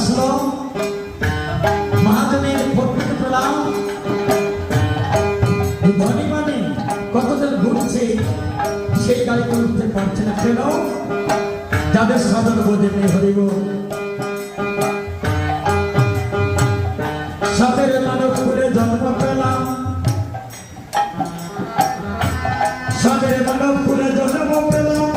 আসলো মহাজনের পত্রিকা পেলাম ধনী মানে কতজন ঘুরছে সেই গাড়িতে উঠতে পারছে না কেন যাদের সাধন বোঝে নেই হরিব সাথের মানব করে জন্ম পেলাম সাথের মানব করে জন্ম পেলাম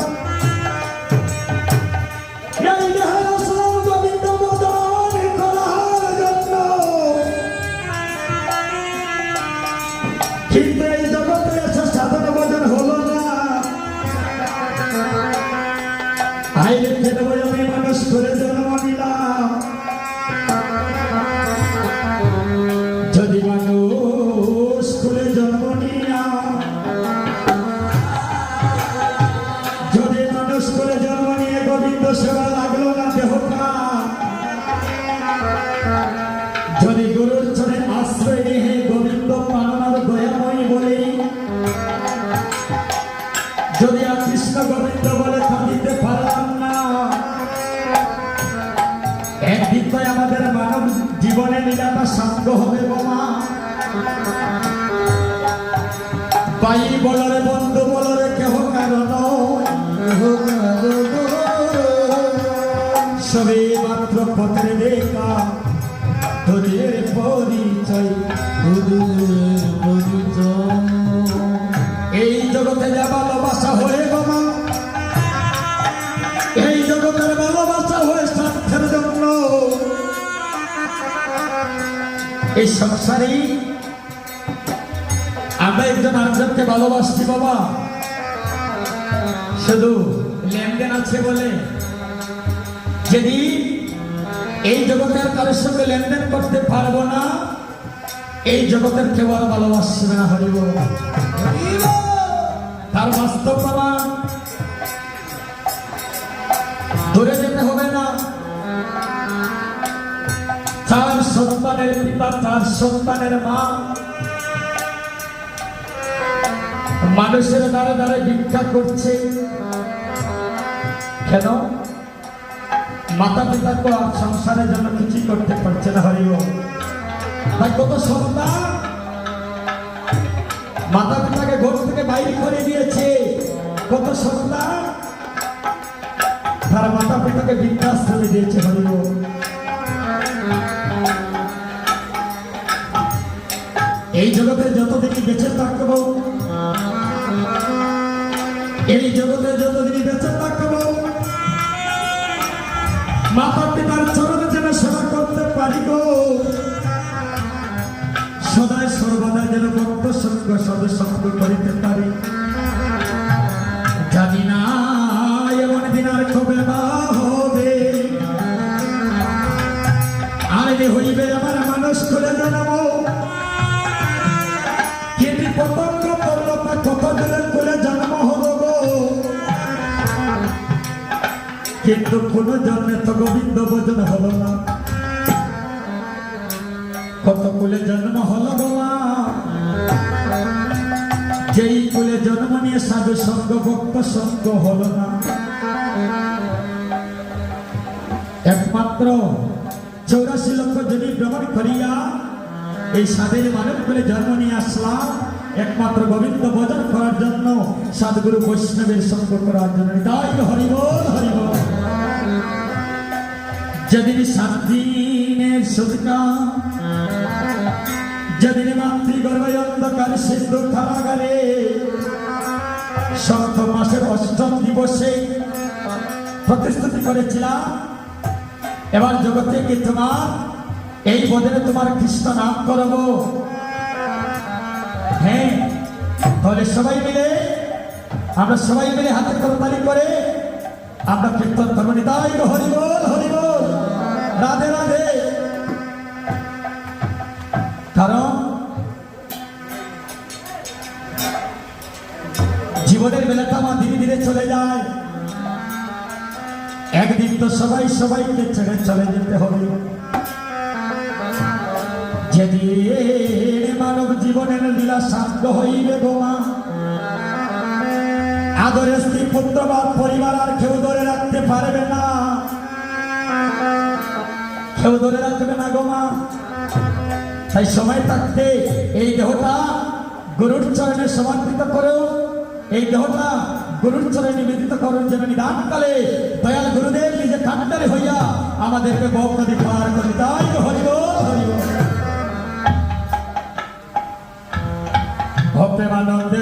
কিন্তু এই জগতে এসে সাধন ভজন হলো না আইলে খেলব আমি মানুষ করে জন্ম নিলাম যদি মানুষ করে জন্ম নিলাম যদি মানুষ করে জন্ম নিয়ে গোবিন্দ সেবা লাগলো না দেহটা যদি গুরুর চরণে আশ্রয় নিয়ে গোবিন্দ পালনার দয়াময়ী বলে যদি আর কৃষ্ণ গোবিন্দ বলে কাঁদিতে পারলাম না একদিন তো আমাদের মানব জীবনে লীলাটা শান্ত হবে বাবা ভাই বলরে বন্ধু বলরে কেহ কারণ সবে মাত্র পথের দেখা তোদের পরিচয় এই জগতে যা ভালোবাসা হয়ে বাবা এই জগতের ভালোবাসা হয়ে স্বার্থের জন্য এই সংসারে আমরা একজন আরেকজনকে ভালোবাসছি বাবা শুধু লেনদেন আছে বলে যদি এই জগতের কারোর সঙ্গে লেনদেন করতে পারবো না এই জগতের কেউ আর ভালোবাসবে না হরিব তার বাস্তব প্রমাণ ধরে যেতে হবে না চার সন্তানের পিতা চার সন্তানের মা মানুষের দ্বারা দ্বারা ভিক্ষা করছে কেন মাতা পিতা তো আর সংসারের জন্য কিছু করতে পারছে না হরিব তাই কত সন্তান মাতা পিতাকে ঘর থেকে বাইরে করে দিয়েছে কত সন্তান তারা মাতা পিতাকে বৃদ্ধাশ্রমে দিয়েছে হরিব এই জগতে যতদিন বেঁচে থাকবো এই জগতে যতদিন বেঁচে থাকবো মাতা পিতার চরণে যেন সেবা করতে পারি গো সদায় সর্বদা যেন ভক্ত সঙ্গ সদসঙ্গ করিতে পারি জানি না এমন দিন আর কবে না হবে আর হইবে আমার মানুষ করে জানাবো কিন্তু পতঙ্গ পর্বতা কত দিনের করে জন্ম হলো গো কিন্তু কোন জন্মে তো গোবিন্দ ভজন হলো না কত কুলে জন্ম হলো বাবা যেই কুলে জন্ম নিয়ে সাধু সঙ্গ ভক্ত সঙ্গ হলো না একমাত্র 84 লক্ষ যদি ভ্রমণ করিয়া এই সাধের মানব কুলে জন্ম নিয়ে আসলাম একমাত্র গোবিন্দ ভজন করার জন্য সাধুগুরু বৈষ্ণবের সঙ্গ করার জন্য তাই হরিবল হরিবল যেদিন 7 দিনের সৎকা যেদিন মাতৃগর্ভে অন্ধকার সিদ্ধ কারাগারে 7 মাসের 8ম দিবসে প্রতিশ্রুতি করেছিলাম এবার জগতে কি তোমার এই বদলে তোমার কৃষ্ণ নাম করবো হ্যাঁ তাহলে সবাই মিলে আমরা সবাই মিলে হাতে করতালি করে আমরা কীর্তন করবো নিতাই হরিবল হরিবল রাধে রাধে কারণ জীবনের বেলাটা আমার ধীরে ধীরে চলে যায় একদিন তো সবাই সবাইকে ছেড়ে চলে যেতে হবে যেদিন মানব জীবনের লীলা শান্ত হইবে গোমা আদরের স্ত্রী পুত্র বা পরিবার আর কেউ ধরে রাখতে পারবে না কেউ ধরে রাখবে না গো মা। তাই সময় থাকতে এই দেহটা গুরুর চরণে সমর্পিত করো, এই দেহটা গুরুর চরণে নিবেদিত করুন, যেন নিদানকালে দয়াল গুরুদেব নিজে কান্ডারে হইয়া আমাদেরকে ভোগ নদী পার করে। তাই তো হরিব হরিব। ভক্তেমানন্দে